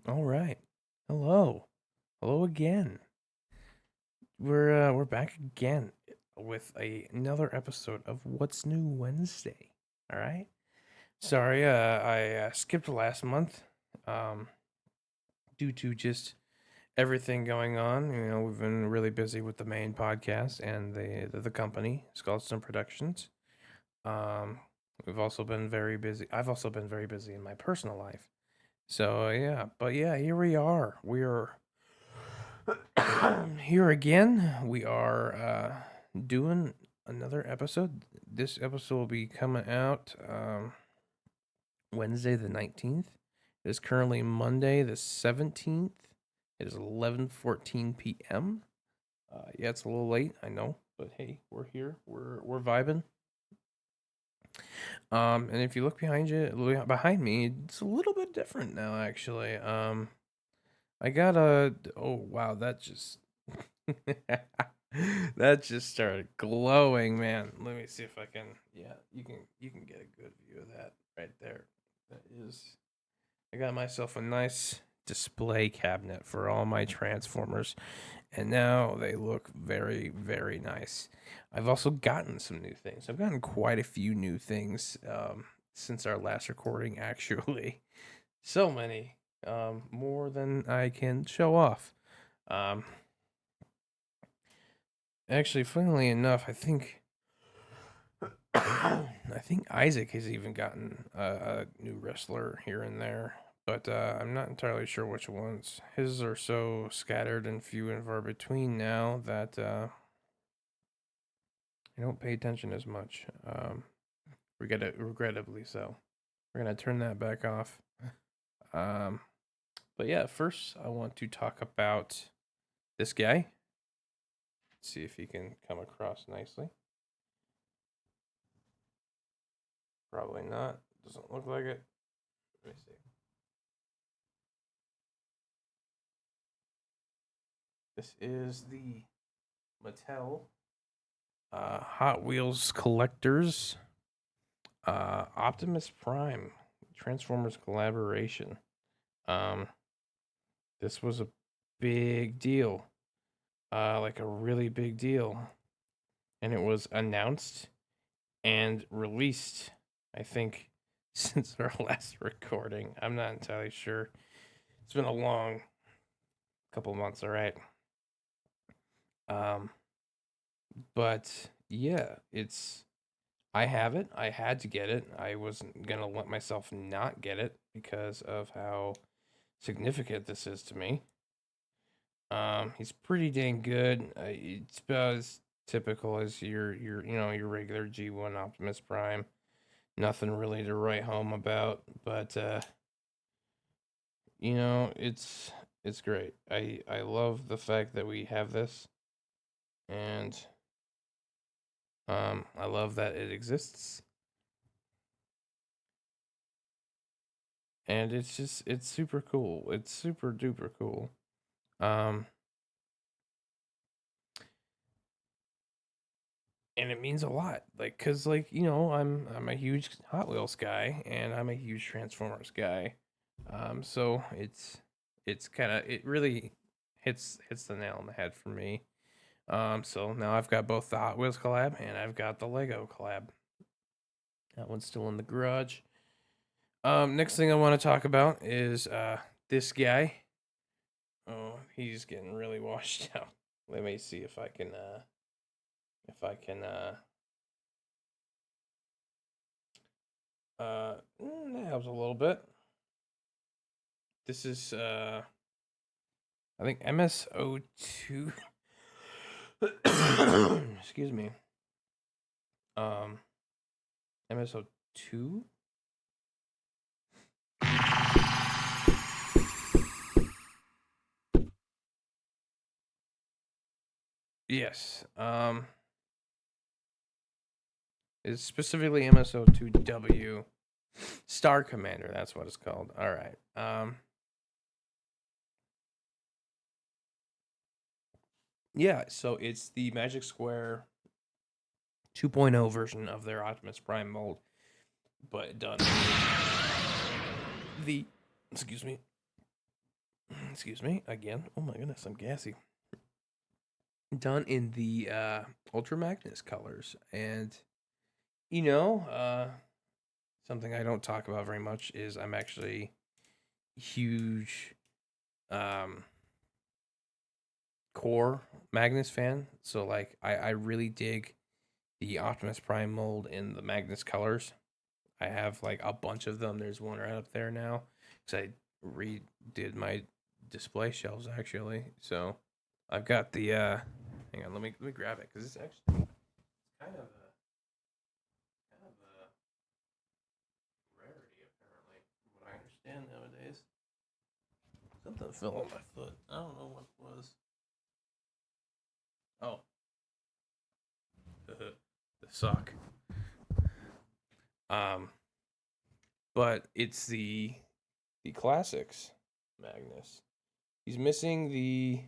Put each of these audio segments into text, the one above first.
All right. Hello. Hello again. We're back again with another episode of What's New Wednesday. All right. Sorry, I skipped last month um due to just everything going on. We've been really busy with the main podcast and the company, Skullstone Productions. Um we've also been very busy. I've also been very busy in my personal life. So, yeah, but yeah, here we are. We're here again. We are doing another episode. This episode will be coming out Wednesday the 19th. It is currently Monday the 17th. It is 11:14 p.m. Yeah, it's a little late, I know, but hey, we're here. We're vibing. And if you look behind me, it's a little bit different now actually. I got a oh wow, that just that just started glowing, man. Let me see if I can. Yeah, you can get a good view of that right there. That is I got myself a nice display cabinet for all my transformers, and now they look very very nice. I've also gotten some new things. I've gotten quite a few new things since our last recording actually. So many, more than I can show off. Um, Actually, funnily enough, I think I think Isaac has even gotten a new wrestler here and there, but I'm not entirely sure which ones. His are so scattered and few and far between now that I don't pay attention as much. Regrettably so. We're gonna turn that back off. Um, but yeah, first I want to talk about this guy. See if he can come across nicely. Probably not. Doesn't look like it. Let me see. This is the Mattel Hot Wheels Collectors Optimus Prime Transformers collaboration. Um, this was a big deal, like a really big deal, and it was announced and released. I think since our last recording. I'm not entirely sure. It's been a long couple months, all right. Um, but yeah, it's I have it. I had to get it. I wasn't gonna let myself not get it because of how significant this is to me. He's pretty dang good. It's about as typical as your regular G1 Optimus Prime. Nothing really to write home about, but it's great. I love the fact that we have this, and I love that it exists, and it's super cool. It's super duper cool. Um, and it means a lot, like, cause like I'm a huge Hot Wheels guy, and I'm a huge Transformers guy. So it's kind of it really hits the nail on the head for me. So now I've got both the Hot Wheels collab and I've got the Lego collab. That one's still in the garage. Next thing I want to talk about is this guy. Oh, he's getting really washed out. Let me see if I can that helps a little bit. This is I think MSO2. Excuse me. Um MSO2. Yes. It's specifically MSO2W Star Commander. That's what it's called. All right. Yeah. So it's the Magic Square 2.0 version of their Optimus Prime mold, but done the excuse me excuse me, again. Oh my goodness, I'm gassy. Done in the Ultra Magnus colors. And, you know, something I don't talk about very much is I'm actually huge um, core Magnus fan. So, like, I really dig the Optimus Prime mold in the Magnus colors. I have like a bunch of them. There's one right up there now because I redid my display shelves actually. So I've got the hang on, let me grab it because it's actually kind of a rarity apparently, from what I understand nowadays. Something fell on my foot. I don't know what it was. Oh, the sock. Um, but it's the classics Magnus. He's missing the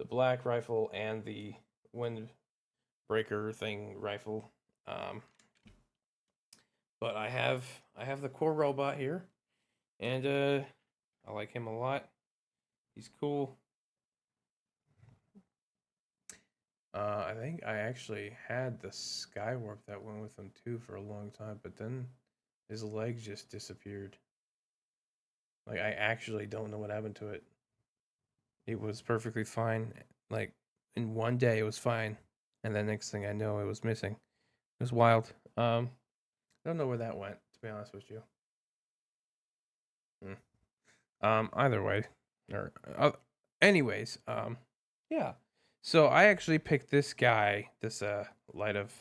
black rifle and the windbreaker thing rifle. Um, but I have the core robot here, and I like him a lot. He's cool. I think I actually had the Skywarp that went with him too for a long time, but then his legs just disappeared. Like I actually don't know what happened to it. It was perfectly fine. Like in one day it was fine, and then next thing I know it was missing. It was wild. I don't know where that went, to be honest with you. Hmm. Either way, or anyways, yeah. So I actually picked this guy, this light of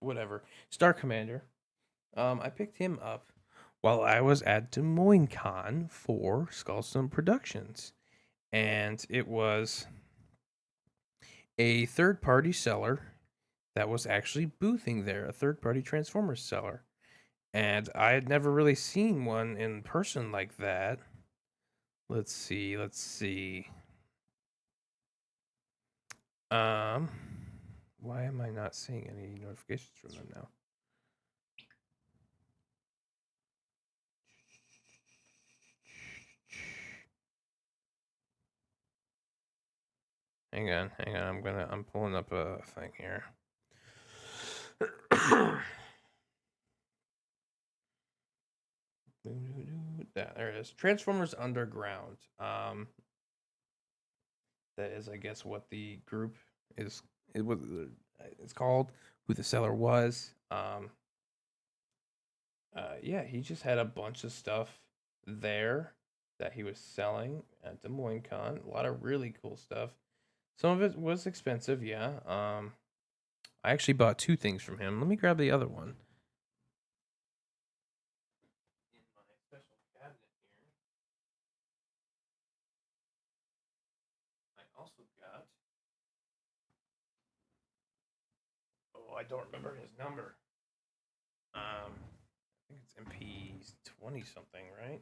whatever Star Commander. I picked him up while I was at Des Moines Con for Skullstone Productions, and it was a third-party seller that was actually boothing there, a third-party Transformers seller. And I had never really seen one in person like that. Let's see, let's see. Um, why am I not seeing any notifications from them now? Hang on. I'm pulling up a thing here. Yeah, there it is. Transformers Underground. That is, I guess, what the group is. It was. It's called. Who the seller was. Yeah, he just had a bunch of stuff there that he was selling at Des Moines Con. A lot of really cool stuff. Some of it was expensive, yeah. I actually bought two things from him. Let me grab the other one. In my special cabinet here, I also got. Oh, I don't remember his number. I think it's MP 20 something, right?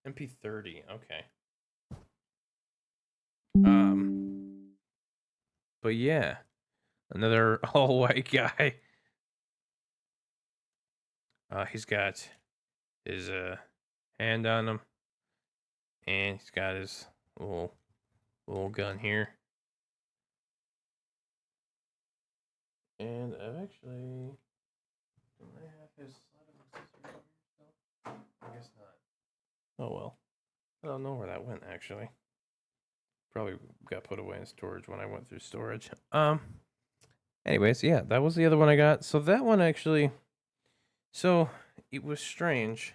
MP 30. Okay. But yeah, another all white guy. He's got his hand on him, and he's got his little gun here. And I've actually, do I have his slide of accessories over here still? I guess not. Oh well, I don't know where that went actually. Probably got put away in storage when I went through storage. Anyways, yeah, that was the other one I got. So that one actually, so it was strange.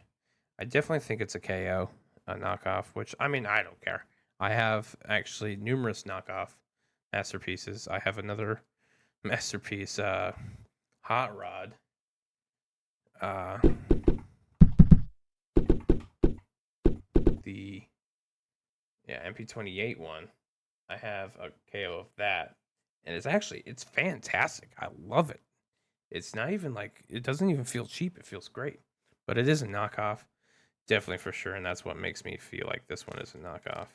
I definitely think it's a KO, a knockoff, which I mean, I don't care. I have actually numerous knockoff masterpieces. I have another masterpiece, Hot Rod. Uh, the MP28 one. I have a KO of that, and it's fantastic. I love it. It's not even like it doesn't even feel cheap. It feels great, but it is a knockoff, definitely for sure, and that's what makes me feel like this one is a knockoff,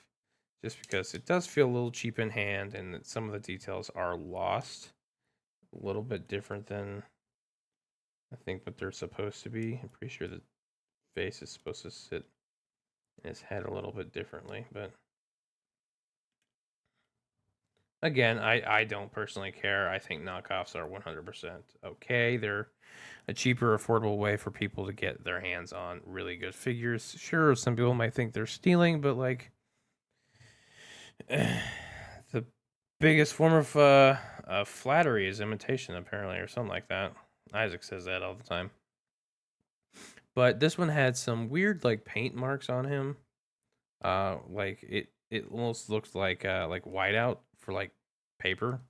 just because it does feel a little cheap in hand, and some of the details are lost, a little bit different than I think what they're supposed to be. I'm pretty sure the face is supposed to sit in his head a little bit differently, but again, I don't personally care. I think knockoffs are 100% okay. They're a cheaper, affordable way for people to get their hands on really good figures. Sure, some people might think they're stealing, but like the biggest form of flattery is imitation, apparently, or something like that. Isaac says that all the time. But this one had some weird like paint marks on him. Like it almost looks like whiteout for like paper.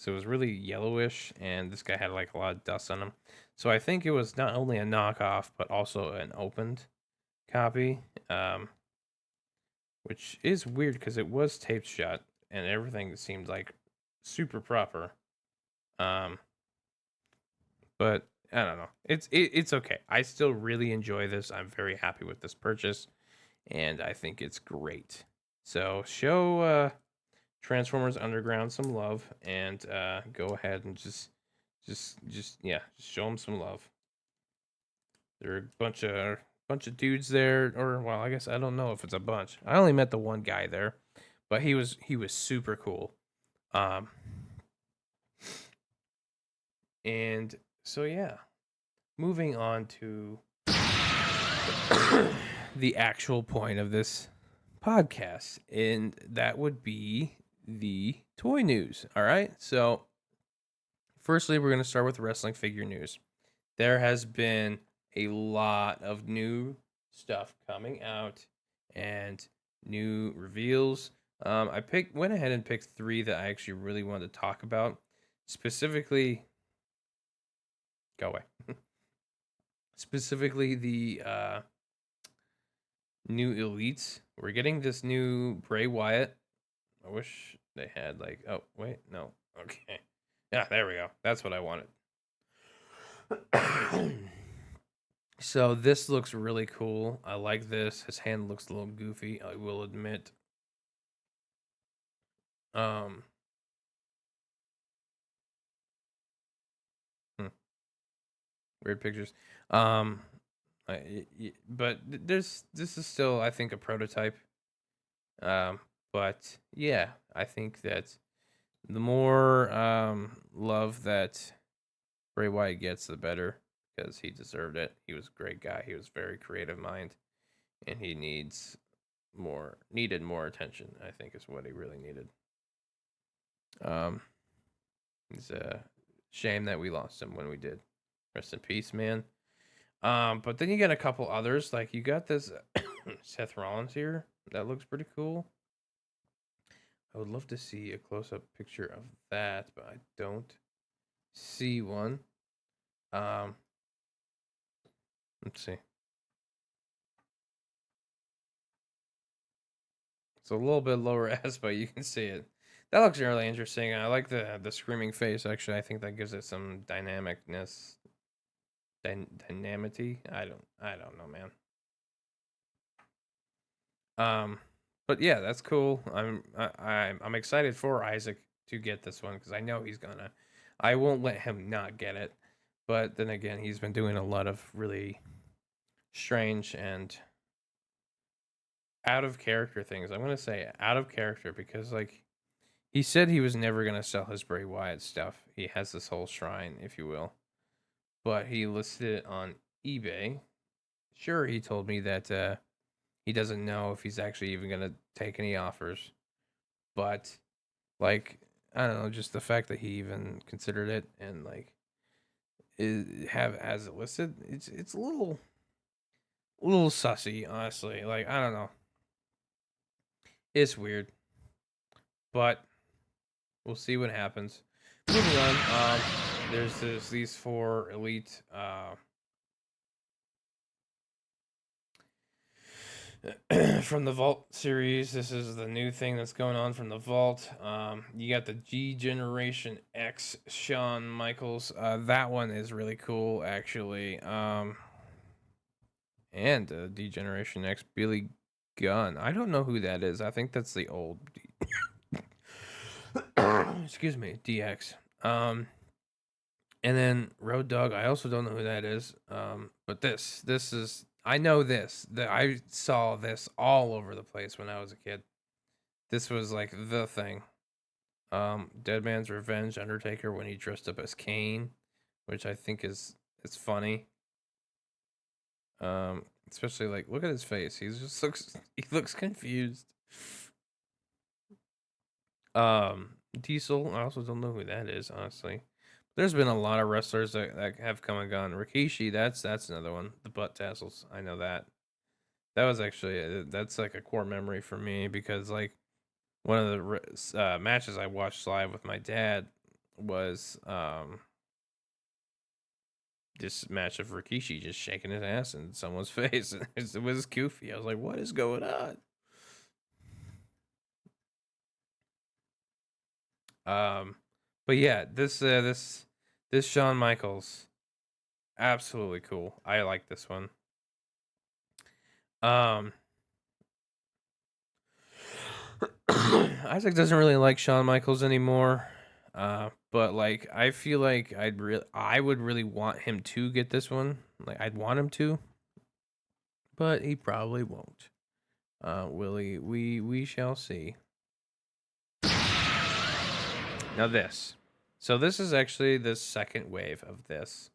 So it was really yellowish, and this guy had like a lot of dust on him. So I think it was not only a knockoff, but also an opened copy, which is weird because it was taped shut and everything seemed like super proper. Um, but I don't know. It's okay. I still really enjoy this. I'm very happy with this purchase, and I think it's great. So show Transformers Underground some love, and go ahead and just yeah, just show them some love. There are a bunch of dudes there, or well, I guess I don't know if it's a bunch. I only met the one guy there, but he was super cool. Um, and so yeah, moving on to the actual point of this podcast, and that would be the toy news. All right, so firstly, we're going to start with wrestling figure news. There has been a lot of new stuff coming out and new reveals. Went ahead and picked three that I actually really wanted to talk about. Specifically, go away. Specifically, the new elites. We're getting this new Bray Wyatt. I wish they had like. Oh wait, no. Okay. Yeah, there we go. That's what I wanted. So this looks really cool. I like this. His hand looks a little goofy, I will admit. Um, hmm, weird pictures. Um, but this is still I think a prototype. Um, but yeah, I think that the more love that Bray Wyatt gets, the better because he deserved it. He was a great guy. He was very creative mind, and he needed more attention. I think is what he really needed. Um, it's a shame that we lost him when we did. Rest in peace, man. But then you get a couple others. Like you got this Seth Rollins here. That looks pretty cool. I would love to see a close up picture of that, but I don't see one. Um, let's see. It's a little bit lower S, but you can see it. That looks really interesting. I like the screaming face. Actually, I think that gives it some dynamicness, dynamity. I don't know, man. Um, but yeah, that's cool. I'm excited for Isaac to get this one because I know he's gonna. I won't let him not get it. But then again, he's been doing a lot of really strange and out of character things. I'm gonna say out of character because like he said he was never gonna sell his Bray Wyatt stuff. He has this whole shrine, if you will, but he listed it on eBay. Sure, he told me that he doesn't know if he's actually even gonna take any offers, but like I don't know, just the fact that he even considered it and like have as it listed, it's a little sussy, honestly. Like I don't know, it's weird, but we'll see what happens. Moving on, there's these four elite from the Vault series. This is the new thing that's going on from the Vault. You got the G Generation X Shawn Michaels. That one is really cool, actually. And D Generation X Billy Gunn. I don't know who that is. I think that's the old. Excuse me, DX. And then Road Dogg, I also don't know who that is. But this is I know this. That I saw this all over the place when I was a kid. This was like the thing. Dead Man's Revenge, Undertaker when he dressed up as Kane, which I think is it's funny. Especially like look at his face. He looks confused. Diesel, I also don't know who that is, honestly. There's been a lot of wrestlers that have come and gone. Rikishi, that's another one. The butt tassels, I know that. That was actually that's like a core memory for me because like one of the matches I watched live with my dad was this match of Rikishi just shaking his ass in someone's face. It was goofy. I was like, what is going on? But yeah, this Shawn Michaels, absolutely cool. I like this one. Um, Isaac doesn't really like Shawn Michaels anymore. But like I feel like I would really want him to get this one. Like I'd want him to, but he probably won't. Will he? We shall see. Now this. So this is actually the second wave of this,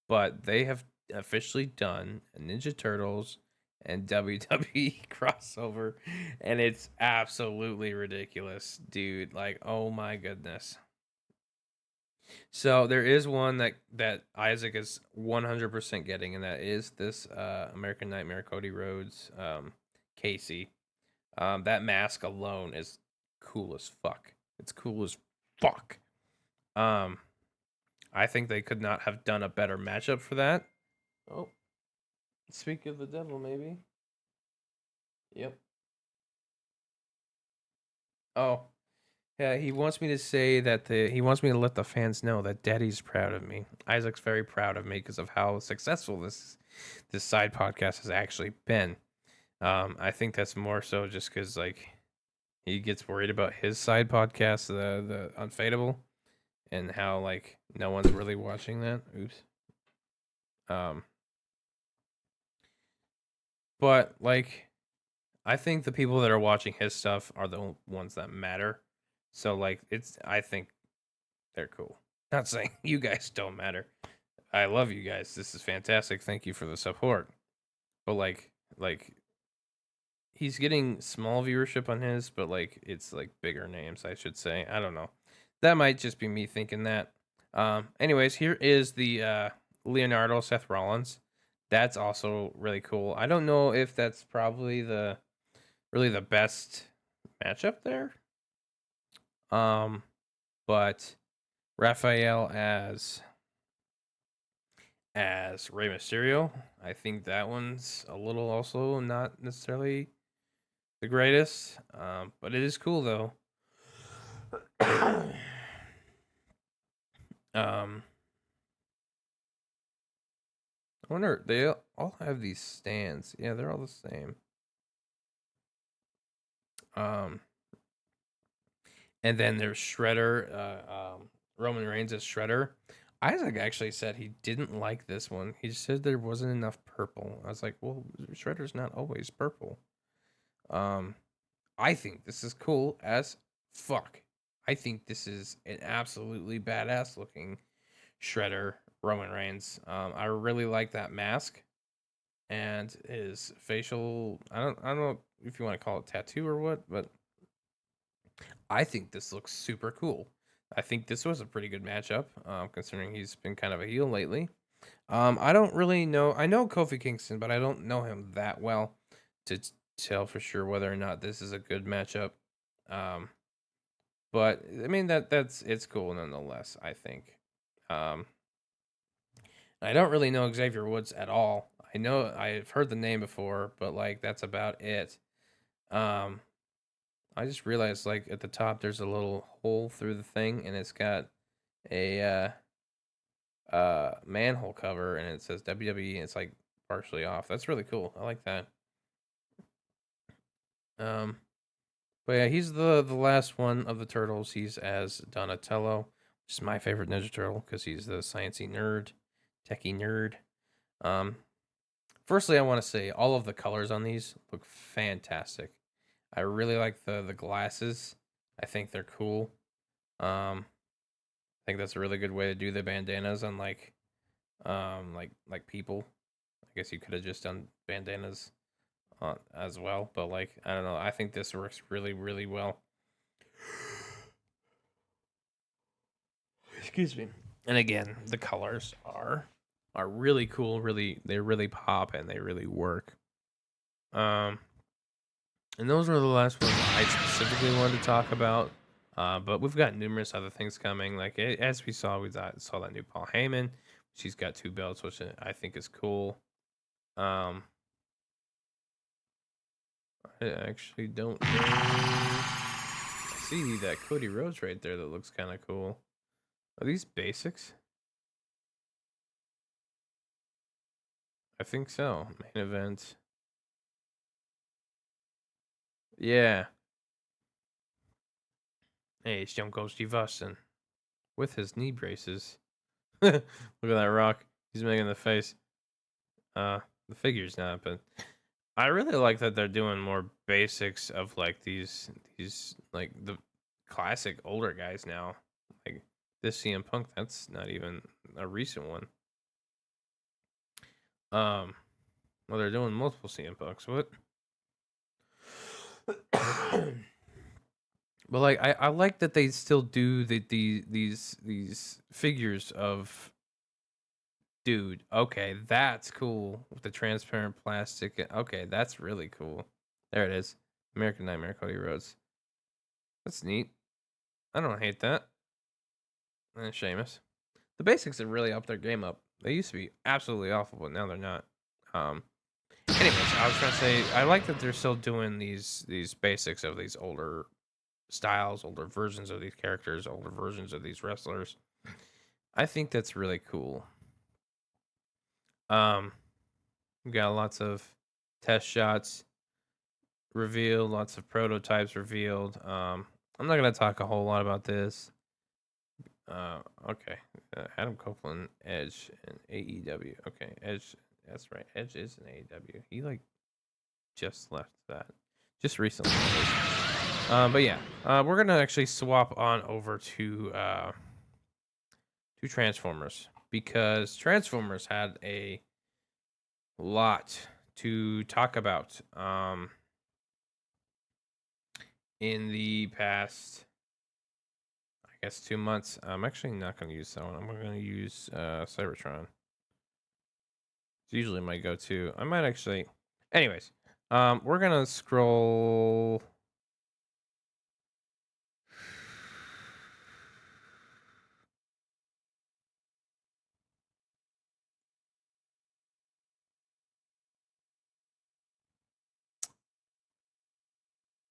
but they have officially done a Ninja Turtles and WWE crossover, and it's absolutely ridiculous, dude. Like, oh my goodness. So there is one that Isaac is 100% getting, and that is this American Nightmare Cody Rhodes Casey. That mask alone is cool as fuck. It's cool as fuck. Um, I think they could not have done a better matchup for that. Oh, speak of the devil, maybe. Yep. Oh, yeah. He wants me to say that he wants me to let the fans know that Daddy's proud of me. Isaac's very proud of me because of how successful this side podcast has actually been. I think that's more so just because like he gets worried about his side podcast, the Unfadable, and how like no one's really watching that. Oops. Um, but like I think the people that are watching his stuff are the ones that matter. So like I think they're cool. Not saying you guys don't matter. I love you guys. This is fantastic. Thank you for the support. But like he's getting small viewership on his, but like it's like bigger names, I should say. I don't know. That might just be me thinking that. Anyways, here is the Leonardo Seth Rollins. That's also really cool. I don't know if that's probably the really the best matchup there. Um, but Raphael as Rey Mysterio, I think that one's a little also not necessarily the greatest. But it is cool though. I wonder they all have these stands. Yeah, they're all the same. Um, and then there's Shredder. Roman Reigns as Shredder. Isaac actually said he didn't like this one. He said there wasn't enough purple. I was like, well, Shredder's not always purple. Um, I think this is cool as fuck. I think this is an absolutely badass looking Shredder Roman Reigns. I really like that mask and his facial. I don't know if you want to call it tattoo or what, but I think this looks super cool. I think this was a pretty good matchup, considering he's been kind of a heel lately. I don't really know. I know Kofi Kingston, but I don't know him that well to tell for sure whether or not this is a good matchup. Um, but I mean that's it's cool nonetheless. I think. Um, I don't really know Xavier Woods at all. I know I've heard the name before, but like that's about it. Um, I just realized like at the top there's a little hole through the thing, and it's got a manhole cover, and it says WWE, and it's like partially off. That's really cool. I like that. Um, But yeah, he's the last one of the turtles. He's as Donatello, which is my favorite Ninja Turtle because he's the sciencey nerd, techie nerd. Um, Firstly, I want to say all of the colors on these look fantastic. I really like the glasses. I think they're cool. I think that's a really good way to do the bandanas on like people. I guess you could have just done bandanas as well, but like I don't know. I think this works really well. Excuse me. And again, the colors are really cool. Really, they really pop and they really work. Um, and those were the last ones I specifically wanted to talk about. But we've got numerous other things coming. Like as we saw, saw that new Paul Heyman. She's got 2 belts, which I think is cool. Um, I actually don't know. I see that Cody Rhodes right there. That looks kind of cool. Are these basics? I think so. Main event. Yeah. Hey, Stone Cold Steve Austin with his knee braces. Look at that rock. He's making the face. The figure's not, but I really like that they're doing more basics of like these like the classic older guys now. Like this CM Punk, that's not even a recent one. Well, they're doing multiple CM Punks. What? But like I like that they still do these figures of dude. Okay, that's cool with the transparent plastic. Okay, that's really cool. There it is. American Nightmare Cody Rhodes. That's neat. I don't hate that. And Sheamus. The basics have really upped their game up. They used to be absolutely awful, but now they're not. Um Anyways, I was trying to say I like that they're still doing these basics of these older styles, older versions of these characters, older versions of these wrestlers. I think that's really cool. Um, we got lots of test shots revealed, lots of prototypes revealed. I'm not gonna talk a whole lot about this. Okay, Adam Copeland, Edge, and AEW. Okay, Edge. That's right. Edge is an AEW. He like just left that just recently. But yeah, we're gonna actually swap on over to Transformers because Transformers had a lot to talk about in the past, I guess, 2 months. I'm actually not going to use that one. I'm going to use Cybertron. It's usually my go-to. I might actually. Anyways, we're gonna scroll.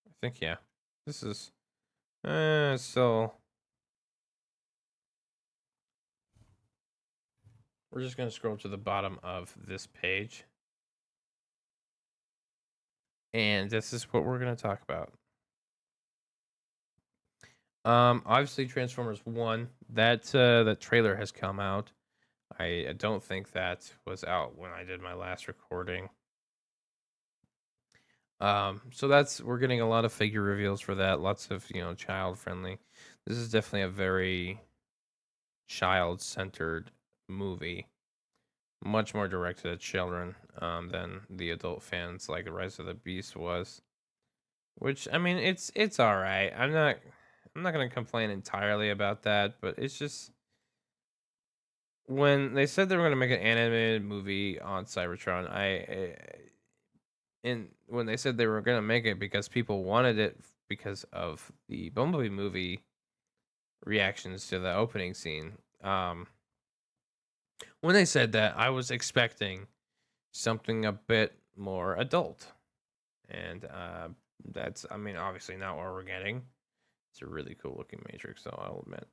I think yeah. This is so we're just gonna scroll to the bottom of this page. And this is what we're gonna talk about. Obviously Transformers 1, that trailer has come out. I don't think that was out when I did my last recording. So that's we're getting a lot of figure reveals for that, lots of, child friendly. This is definitely a very child centered movie. Much more directed at children than the adult fans like the Rise of the Beast was. Which I mean it's alright. I'm not gonna complain entirely about that, but it's just when they said they were gonna make an animated movie on Cybertron, and when they said they were gonna make it because people wanted it because of the Bumblebee movie reactions to the opening scene. When they said that, I was expecting something a bit more adult, and that's I mean obviously not what we're getting. It's a really cool looking Matrix, though I'll admit.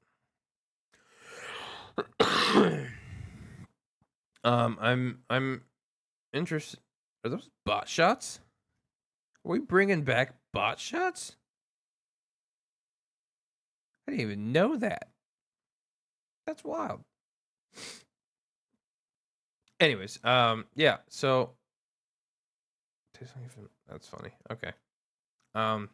I'm interested. Are those bot shots? Are we bringing back bot shots? I didn't even know that. That's wild. Anyways, yeah. So that's funny. Okay. Um,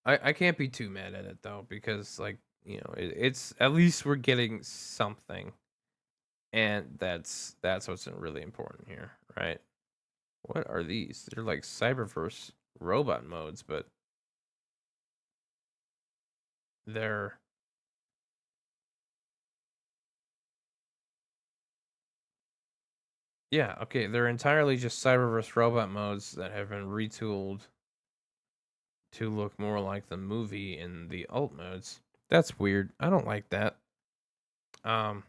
I can't be too mad at it though because like it's at least we're getting something, and that's what's really important here, right? What are these? They're like Cyberverse robot modes, but they're yeah, okay, they're entirely just Cyberverse robot modes that have been retooled to look more like the movie in the alt modes. That's weird. I don't like that. Um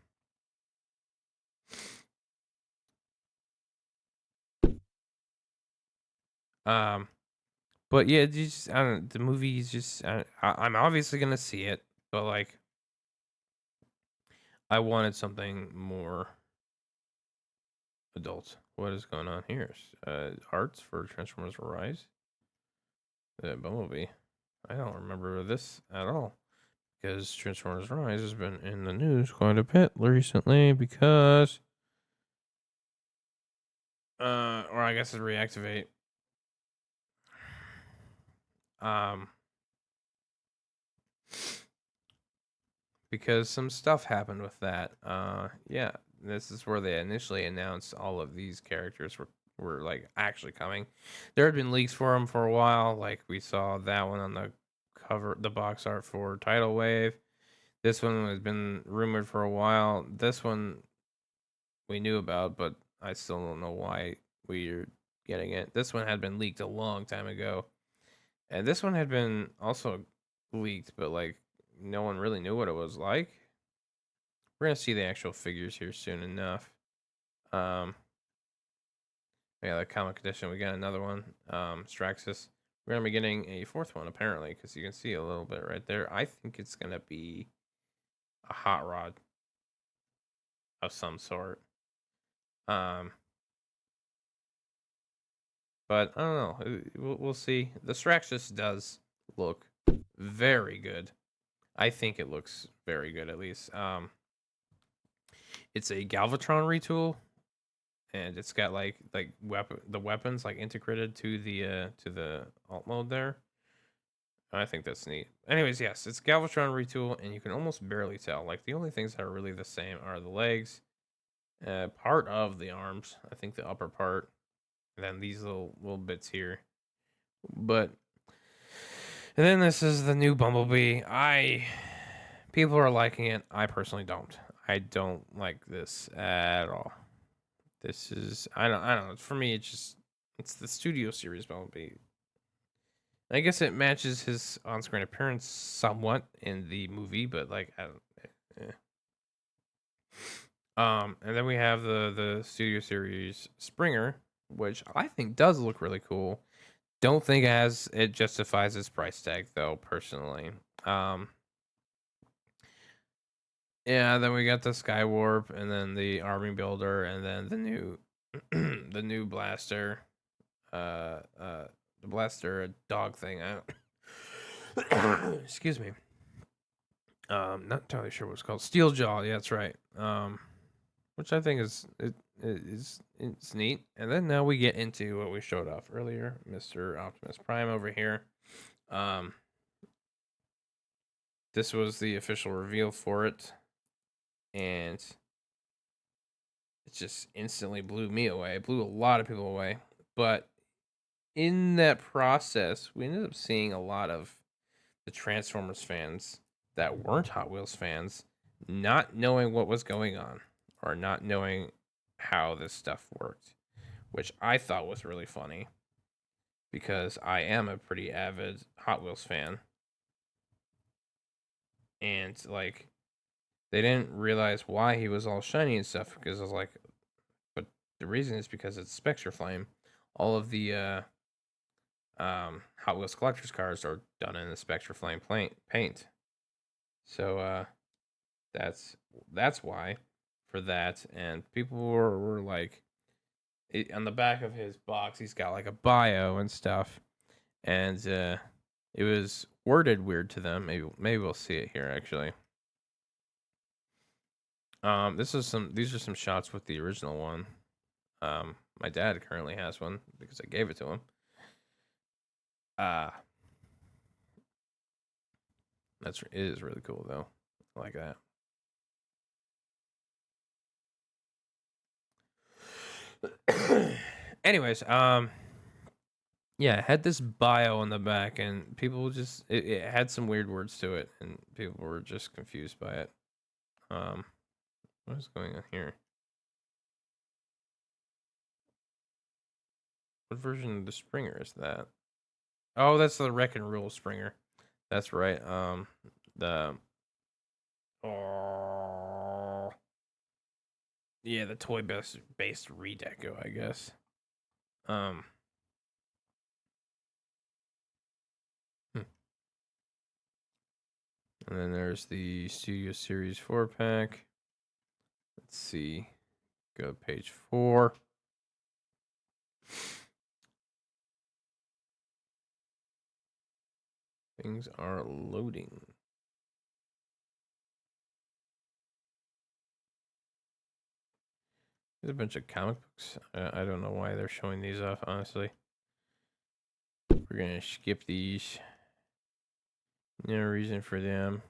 um but yeah, just I don't the movie is just I'm obviously going to see it, but like I wanted something more adult. What is going on here? Arts for Transformers Rise? Bumblebee. I don't remember this at all because Transformers Rise has been in the news quite a bit recently because, or I guess it's reactivate. Um, because some stuff happened with that. Yeah, this is where they initially announced all of these characters were like actually coming. There had been leaks for them for a while. Like we saw that one on the cover, the box art for Tidal Wave. This one has been rumored for a while. This one we knew about, but I still don't know why we're getting it. This one had been leaked a long time ago, and this one had been also leaked, but like no one really knew what it was like. We're gonna see the actual figures here soon enough. Um, yeah, the comic edition. We got another one. Straxus. We're gonna be getting a fourth one apparently, because you can see a little bit right there. I think it's gonna be a hot rod of some sort. Um, but I don't know. We'll see. The Straxus does look very good. I think it looks very good at least. It's a Galvatron retool, and it's got like weapons like integrated to the alt mode there. I think that's neat. Anyways, yes, it's Galvatron retool, and you can almost barely tell. Like the only things that are really the same are the legs, part of the arms. I think the upper part, and then these little bits here. But and then this is the new Bumblebee. People are liking it. I personally don't. I don't like this at all. This is I don't know. For me, it's the studio series Bumblebee. I guess it matches his on-screen appearance somewhat in the movie, but like I don't. Eh. And then we have the studio series Springer, which I think does look really cool. Don't think as it justifies its price tag though, personally. Um, yeah, then we got the Skywarp, and then the Army Builder, and then the new the new blaster. The blaster dog thing. I don't excuse me. Not entirely sure what it's called. Steel Jaw. Yeah, that's right. Which I think it's neat. And then now we get into what we showed off earlier, Mr. Optimus Prime over here. Um, this was the official reveal for it, and it just instantly blew me away. It blew a lot of people away. But in that process, we ended up seeing a lot of the Transformers fans that weren't Hot Wheels fans not knowing what was going on or not knowing how this stuff worked, which I thought was really funny because I am a pretty avid Hot Wheels fan. And like, they didn't realize why he was all shiny and stuff because I was like, but the reason is because it's Spectre Flame. All of the Hot Wheels collector's cars are done in the Spectre Flame paint. So that's that's why for that. And people were like, on the back of his box, he's got like a bio and stuff. And It was worded weird to them. Maybe we'll see it here actually. These are some shots with the original one. My dad currently has one because I gave it to him. It is really cool though. I like that. Anyways, yeah, it had this bio on the back, and people just it had some weird words to it, and people were just confused by it. What is going on here? What version of the Springer is that? Oh, that's the Wreck and Rule Springer. That's right. The oh yeah, the toy based redeco, I guess. Um. hmm. And then there's the Studio Series 4 pack. Let's see. Go to page 4. Things are loading. There's a bunch of comic books. I don't know why they're showing these off, honestly. We're going to skip these. No reason for them.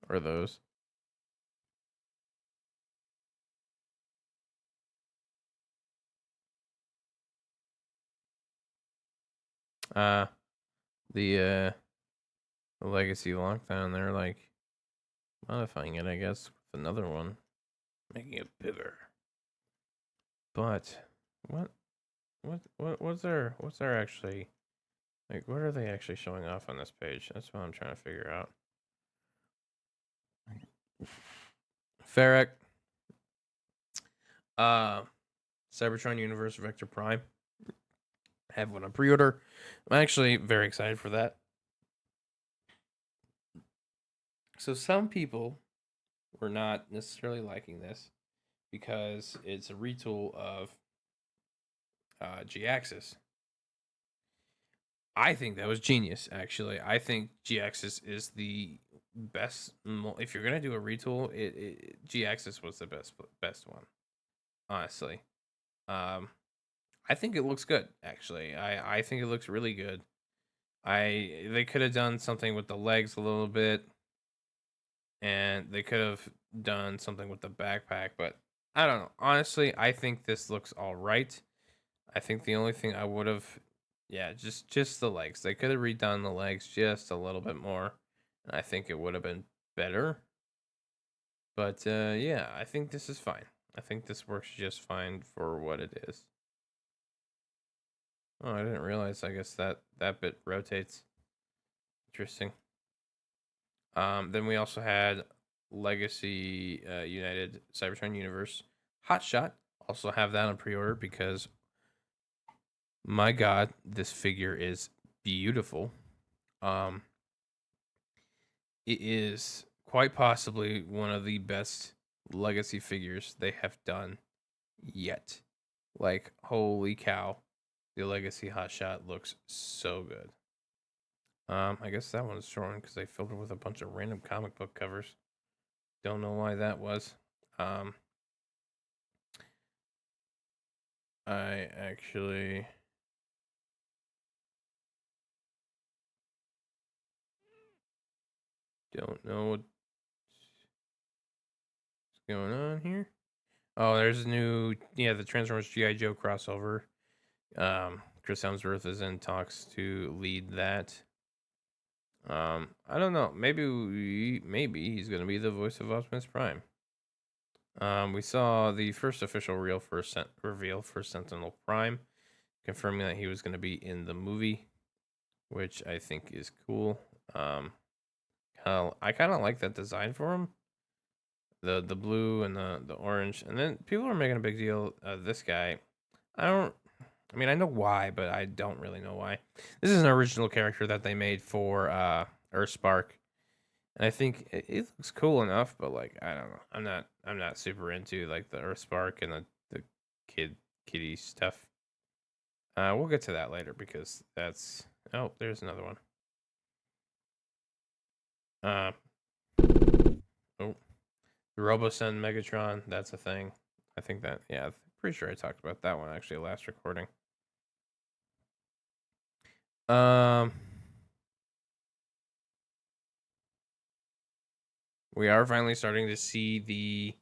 Or those. Uh, the Legacy Lockdown, they're like modifying it, I guess, with another one. Making it bigger. But, what's their actually, like, what are they actually showing off on this page? That's what I'm trying to figure out. Ferrec. Cybertron Universe Vector Prime. I have one on pre-order. I'm actually very excited for that. So some people were not necessarily liking this because it's a retool of G-Axis. I think that was genius, actually. I think G-Axis is the best. If you're gonna do a retool, G-Axis was the best one, honestly. I think it looks good, actually. I think it looks really good. They could have done something with the legs a little bit, and they could have done something with the backpack, but I don't know. Honestly, I think this looks all right. I think the only thing I would have, yeah, just the legs. They could have redone the legs just a little bit more, and I think it would have been better. But yeah, I think this is fine. I think this works just fine for what it is. Oh, I didn't realize. I guess that bit rotates. Interesting. Then we also had Legacy United Cybertron Universe Hot Shot. Also have that on pre-order because my God, this figure is beautiful. It is quite possibly one of the best Legacy figures they have done yet. Like, holy cow, the Legacy Hot Shot looks so good. I guess that one's showing because they filled it with a bunch of random comic book covers. Don't know why that was. I actually don't know what's going on here. Oh, there's a new, yeah, the Transformers GI Joe crossover. Chris Hemsworth is in talks to lead that. I don't know. Maybe he's gonna be the voice of Optimus Prime. We saw the first official reveal for Sentinel Prime, confirming that he was gonna be in the movie, which I think is cool. I kind of like that design for him. The blue and the orange, and then people are making a big deal of this guy. I mean, I know why, but I don't really know why. This is an original character that they made for Earthspark, and I think it looks cool enough. But like, I don't know. I'm not super into like the Earthspark and the kitty stuff. We'll get to that later because that's... Oh, there's another one. Uh, oh, the RoboSun Megatron, that's a thing. I think that, yeah, I'm pretty sure I talked about that one actually last recording. We are finally starting to see the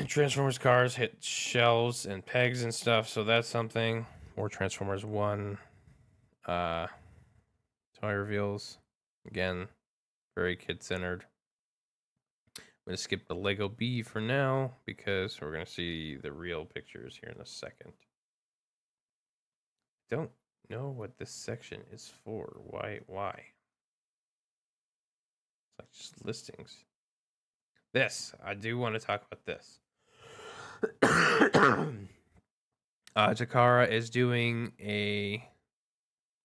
Transformers cars hit shelves and pegs and stuff, so that's something. More Transformers 1 toy reveals. Again, very kid-centered. I'm going to skip the Lego B for now because we're going to see the real pictures here in a second. Don't know what this section is for. Why? It's like just listings. This, I do want to talk about this. Takara is doing a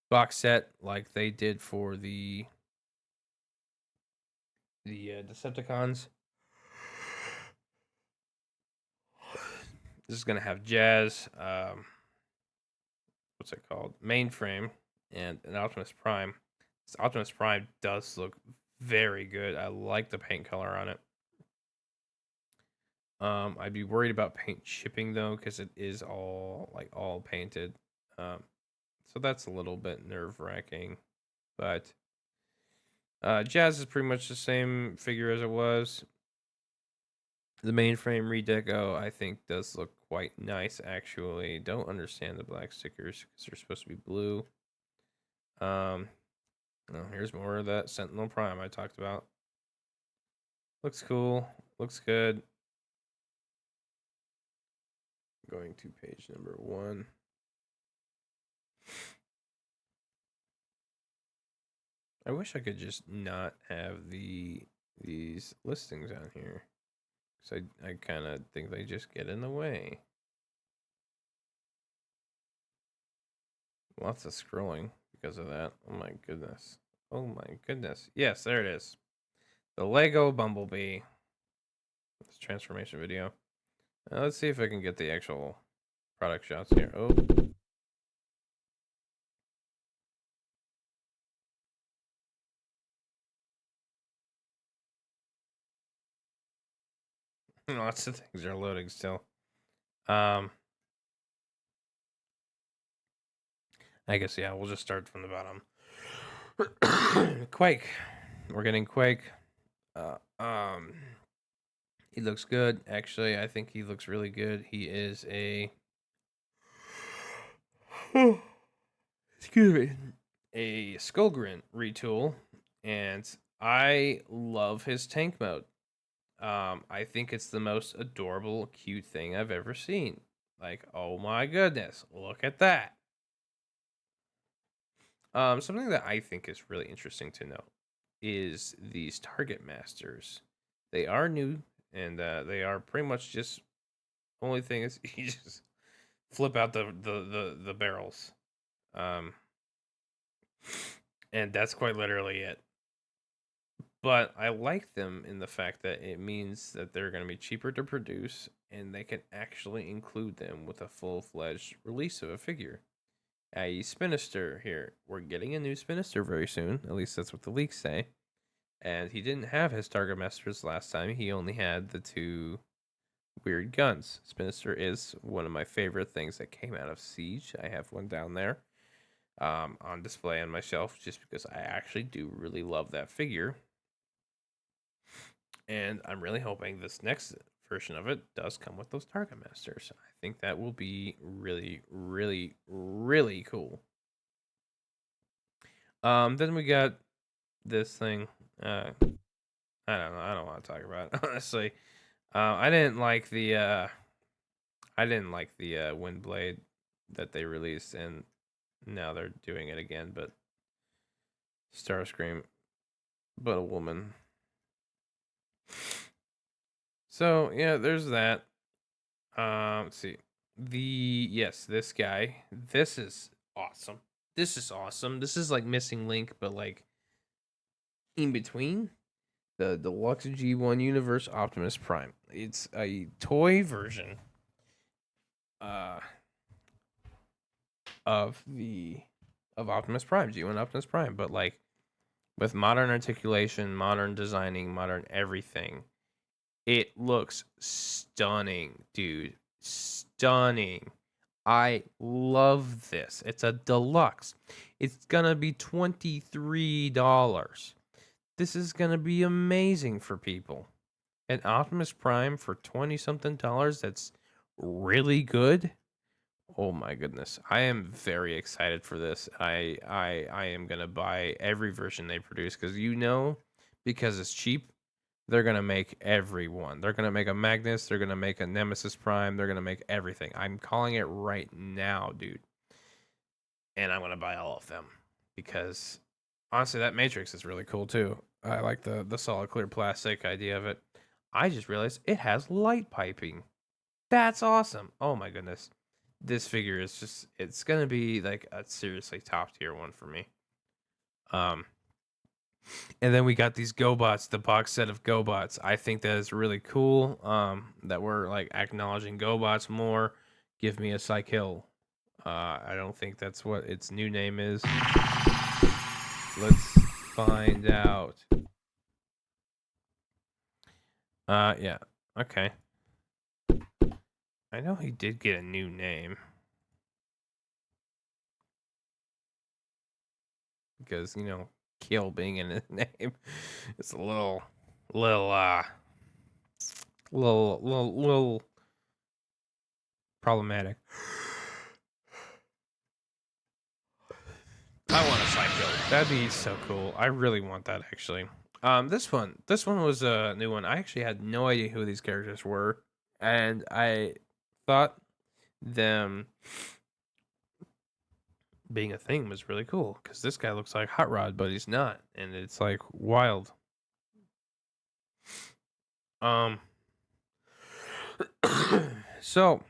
box set like they did for the Decepticons. This is gonna have Jazz, what's it called? Mainframe and an Optimus Prime. This Optimus Prime does look very good. I like the paint color on it. I'd be worried about paint chipping though, because it is all painted. So that's a little bit nerve-wracking. But Jazz is pretty much the same figure as it was. The mainframe redeco, I think, does look quite nice, actually. Don't understand the black stickers because they're supposed to be blue. Oh, here's more of that Sentinel Prime I talked about. Looks cool. Looks good. Going to page number 1. I wish I could just not have these listings on here. Because I kind of think they just get in the way. Lots of scrolling because of that. Oh my goodness. Oh my goodness. Yes, there it is. The Lego Bumblebee. This transformation video. Let's see if I can get the actual product shots here. Oh. Lots of things are loading still. I guess, yeah, we'll just start from the bottom. Quake. We're getting Quake. He looks good. Actually, I think he looks really good. He is a... Excuse me. A Skullgrin retool. And I love his tank mode. I think it's the most adorable, cute thing I've ever seen. Like, oh my goodness, look at that. Something that I think is really interesting to note is these target masters. They are new, and they are pretty much just... Only thing is, you just flip out the barrels, and that's quite literally it. But I like them in the fact that it means that they're going to be cheaper to produce, and they can actually include them with a full-fledged release of a figure. A Spinister here. We're getting a new Spinister very soon. At least that's what the leaks say. And he didn't have his Target Masters last time. He only had the 2 weird guns. Spinister is one of my favorite things that came out of Siege. I have one down there on display on my shelf just because I actually do really love that figure. And I'm really hoping this next version of it does come with those Target Masters. I think that will be really, really, really cool. Then we got this thing. I don't know. I don't want to talk about it, honestly. I didn't like the Wind Blade that they released, and now they're doing it again. But Starscream, but a woman. So yeah, there's that. Let's see. This guy. This is awesome. This is awesome. This is like Missing Link, but like in between. The Deluxe G1 Universe Optimus Prime. It's a toy version. of Optimus Prime, G1 Optimus Prime, but like with modern articulation, modern designing, modern everything. It looks stunning, dude. Stunning. I love this. It's a deluxe. It's gonna be $23. This is gonna be amazing for people. An Optimus Prime for 20 something dollars that's really good. Oh my goodness. I am very excited for this. I am gonna buy every version they produce because it's cheap. They're gonna make everyone. They're gonna make a Magnus. They're gonna make a Nemesis Prime. They're gonna make everything. I'm calling it right now, dude. And I'm gonna buy all of them because honestly, that Matrix is really cool too. I like the solid clear plastic idea of it. I just realized it has light piping. That's awesome. Oh my goodness, this figure is it's gonna be like a seriously top tier one for me. Um, And then we got these GoBots, the box set of GoBots. I think that is really cool. That we're like acknowledging GoBots more. Give me a Psykill. I don't think that's what its new name is. Let's find out. Yeah. Okay. I know he did get a new name. Because, kill being in his name. It's a little problematic. I want a Psycho. That'd be so cool. I really want that actually. This one was a new one. I actually had no idea who these characters were, and I thought them being a thing was really cool because this guy looks like Hot Rod, but he's not, and it's like wild. Um, so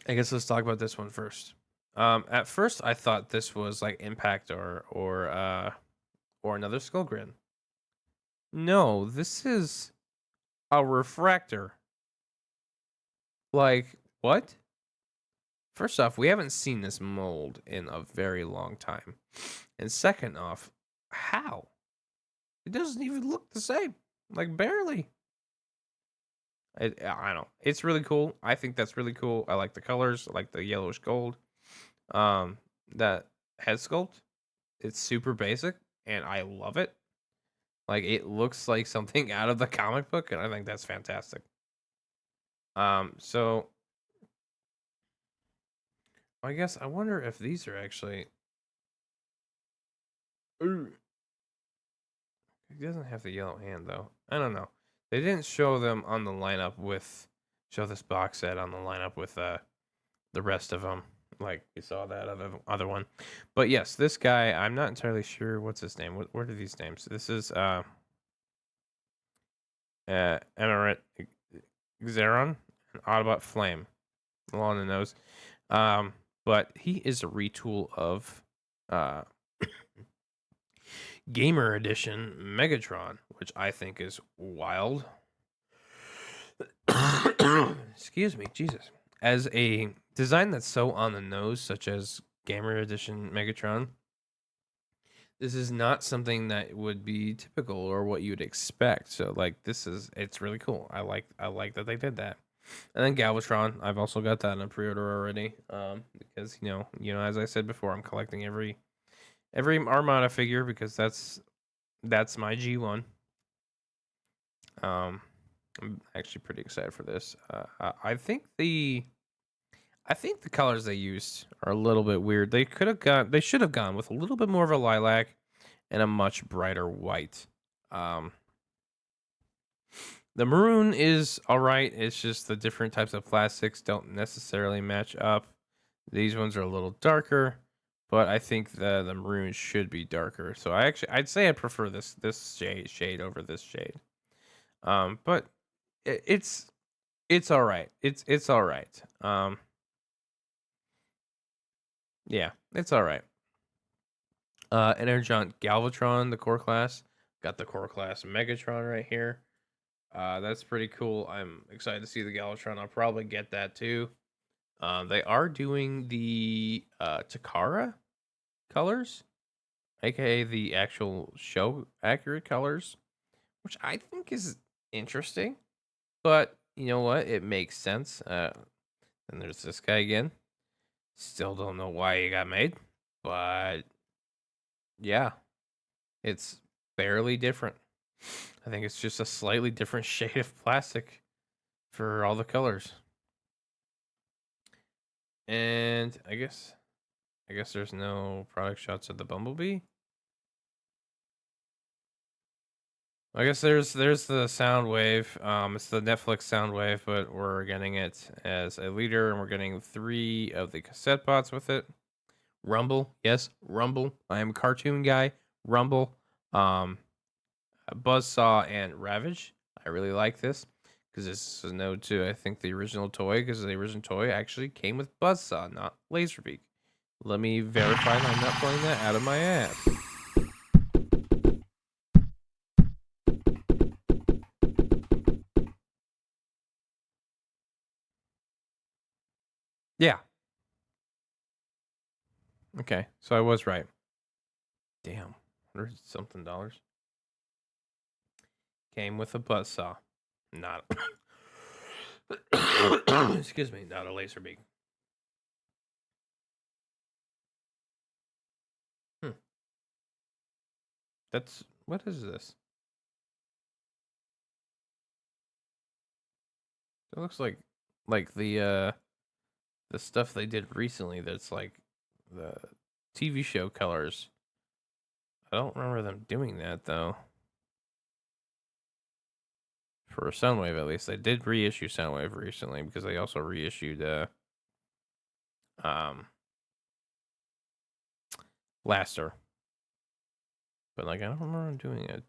I guess let's talk about this one first. At first I thought this was like Impact or another Skull Grin. No, this is a refractor. Like, what? First off, we haven't seen this mold in a very long time. And second off, how? It doesn't even look the same. Like, barely. I don't know. It's really cool. I think that's really cool. I like the colors. I like the yellowish gold. Um, that head sculpt, it's super basic, and I love it. Like, it looks like something out of the comic book, and I think that's fantastic. So I guess I wonder if these are actually. Ooh, he doesn't have the yellow hand though. I don't know. They didn't show them on the lineup with show this box set on the lineup with the rest of them. Like you saw that other one. But yes, this guy, I'm not entirely sure what's his name. What are these names? This is Emirate Xeron and Autobot Flame along the nose. But he is a retool of uh Gamer Edition Megatron, which I think is wild. Excuse me, Jesus. As a design that's so on the nose, such as Gamer Edition Megatron, this is not something that would be typical or what you'd expect. So, like, it's really cool. I like that they did that. And then Galvatron, I've also got that on pre-order already. Because as I said before, I'm collecting every Armada figure because that's my G1. I'm actually pretty excited for this. I think the colors they used are a little bit weird. They should have gone with a little bit more of a lilac and a much brighter white. Um, the maroon is all right. It's just the different types of plastics don't necessarily match up. These ones are a little darker, but I think the maroon should be darker. So I'd say I prefer this shade over this shade. But it's all right. It's all right. Yeah, it's all right. Energon Galvatron, the core class. Got the core class Megatron right here. That's pretty cool. I'm excited to see the Galvatron. I'll probably get that too. They are doing the Takara colors, aka the actual show accurate colors, which I think is interesting. But you know what? It makes sense. And there's this guy again. Still don't know why he got made, but yeah, it's barely different. I think it's just a slightly different shade of plastic for all the colors. And I guess there's no product shots of the Bumblebee. I guess there's the sound wave. It's the Netflix sound wave, but we're getting it as a leader, and we're getting 3 of the cassette bots with it. Rumble, yes, Rumble. I am a cartoon guy. Rumble, Buzzsaw, and Ravage. I really like this because this is a node to, I think, the original toy, because the original toy actually came with Buzzsaw, not Laserbeak. Let me verify that I'm not pulling that out of my ass. Yeah. Okay, so I was right. Damn, $100-something. Came with a buzzsaw, not. Excuse me, not a Laserbeak. Hmm. That's what is this? It looks like the stuff they did recently. That's like the TV show colors. I don't remember them doing that though. For Soundwave, at least, they did reissue Soundwave recently because they also reissued um Laster. But like I don't remember them doing a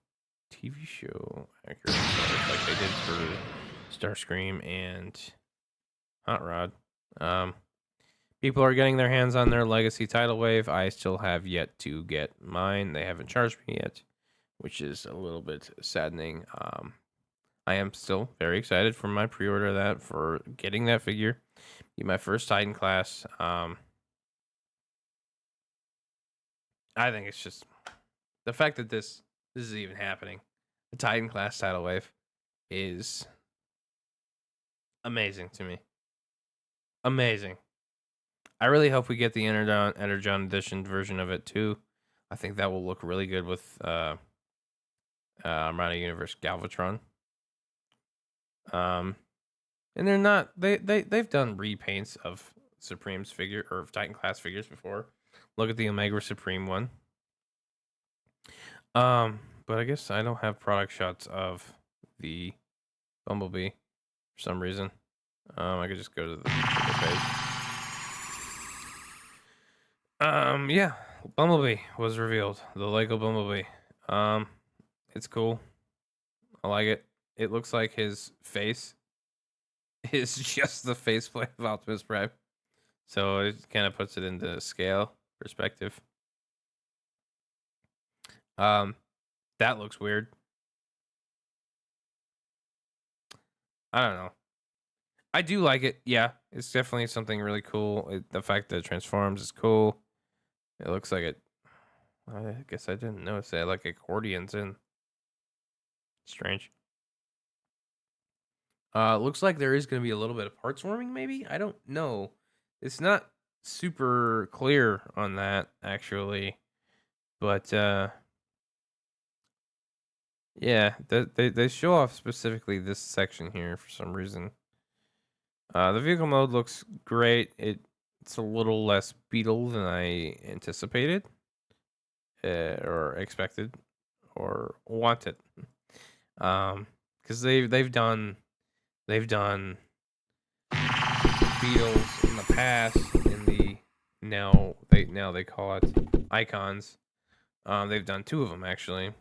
TV show accurate colors like they did for Starscream and Hot Rod. Um, People are getting their hands on their Legacy Tidal Wave. I still have yet to get mine. They haven't charged me yet, which is a little bit saddening. I am still very excited for my pre-order of that, for getting that figure. Be my first Titan class. I think it's just the fact that this is even happening. The Titan class Tidal Wave is amazing to me. Amazing. I really hope we get the Energon edition version of it too. I think that will look really good with Armada Universe Galvatron. And they're not they've done repaints of Supreme's figure or Titan class figures before. Look at the Omega Supreme one. But I guess I don't have product shots of the Bumblebee for some reason. I could just go to the page. Yeah, Bumblebee was revealed. The Lego Bumblebee. It's cool. I like it. It looks like his face is just the faceplate of Optimus Prime. So it kind of puts it into scale perspective. That looks weird. I don't know. I do like it. Yeah, it's definitely something really cool. The fact that it transforms is cool. It looks like it. I guess I didn't notice that. Like accordions in. Strange. Looks like there is going to be a little bit of parts warming. Maybe, I don't know. It's not super clear on that actually, but yeah, they show off specifically this section here for some reason. The vehicle mode looks great. It's a little less Beetle than I anticipated, or expected, or wanted. Because they've done Beetles in the past. In the now they call it icons. They've done 2 of them actually,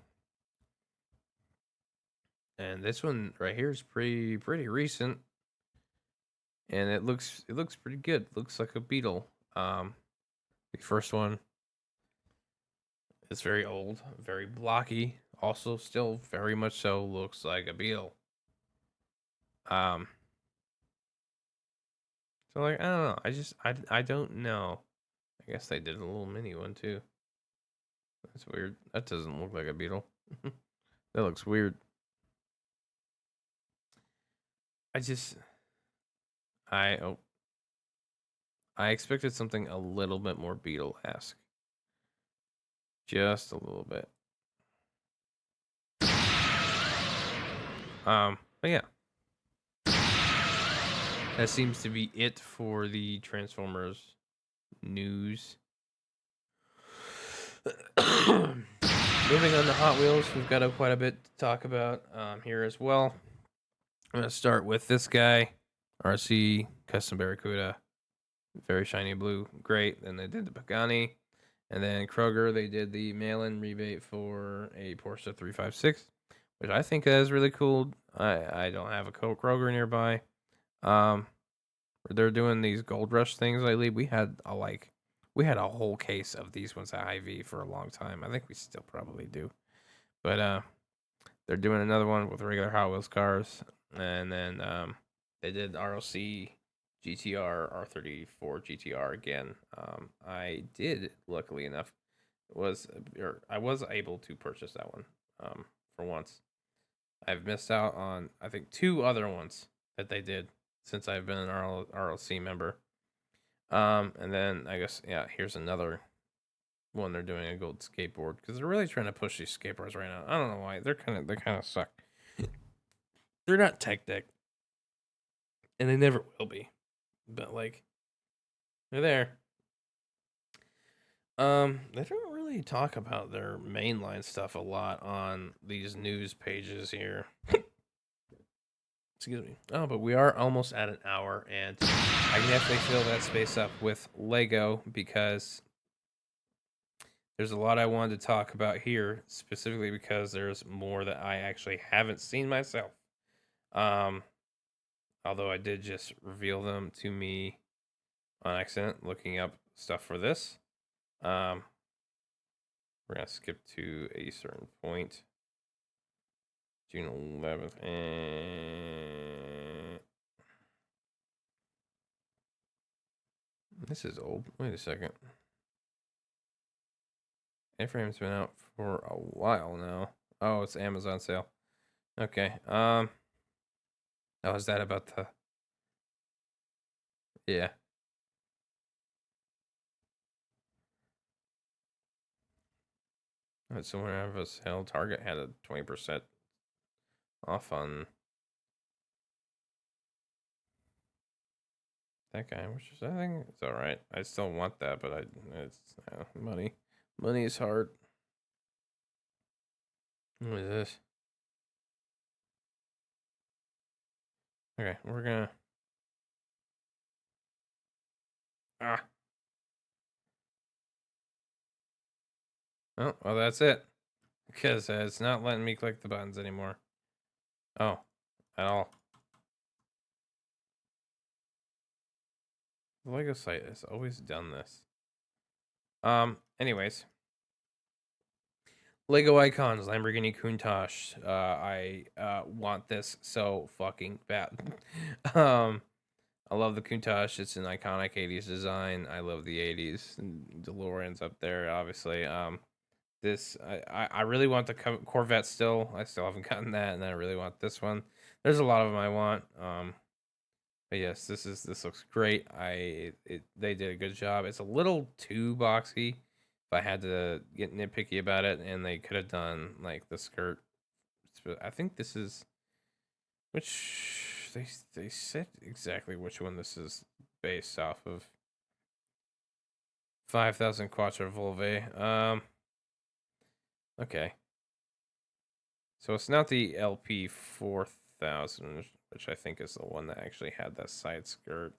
and this one right here is pretty recent. And it looks pretty good. Looks like a beetle. The first one is very old, very blocky. Also, still very much so looks like a beetle. Um, So like I don't know. I don't know. I guess they did a little mini one too. That's weird. That doesn't look like a beetle. That looks weird. I just I oh I expected something a little bit more beetle-esque. Just a little bit. But yeah. That seems to be it for the Transformers news. Moving on to Hot Wheels, we've got quite a bit to talk about here as well. I'm going to start with this guy, RC Custom Barracuda. Very shiny blue, great. Then they did the Pagani. And then Kroger, they did the mail-in rebate for a Porsche 356, which I think is really cool. I don't have a Kroger nearby. They're doing these Gold Rush things lately. We had a whole case of these ones at IV for a long time. I think we still probably do. But they're doing another one with regular Hot Wheels cars, and then they did ROC GTR R34 GTR again. I did, luckily enough, I was able to purchase that one for once. I've missed out on I think two other ones that they did since I've been an RLC member. And then I guess here's another one. They're doing a gold skateboard because they're really trying to push these skateboards right now. I don't know why. They kind of suck. They're not tech deck, and they never will be. But like, they're there. They don't really talk about their mainline stuff a lot on these news pages here. Excuse me. Oh, but we are almost at an hour, and I can definitely fill that space up with Lego because there's a lot I wanted to talk about here, specifically because there's more that I actually haven't seen myself. Although I did just reveal them to me on accident, looking up stuff for this. We're gonna skip to a certain point. June 11th. This is old. Wait a second. A-Frame's been out for a while now. Oh, it's Amazon sale. Okay. Oh, is that about the? Yeah. Somewhere out of a sale. Target had a 20% off on that guy, which is, I think it's all right. I still want that, but it's money. Money is hard. What is this? Okay, we're gonna. Ah. Oh, well, that's it. Because it's not letting me click the buttons anymore. Oh, at all. The Lego site has always done this. Anyways. Lego Icons, Lamborghini Countach. I want this so fucking bad. I love the Countach. It's an iconic 80s design. I love the 80s. DeLorean's up there, obviously. This I really want the Corvette still. I still haven't gotten that, and I really want this one. There's a lot of them I want. But yes, this looks great. They did a good job. It's a little too boxy. If I had to get nitpicky about it, and they could have done like the skirt. I think this is which they said exactly which one this is based off of. 5,000 Quattro Volve. Okay. So it's not the LP 4000, which I think is the one that actually had that side skirt.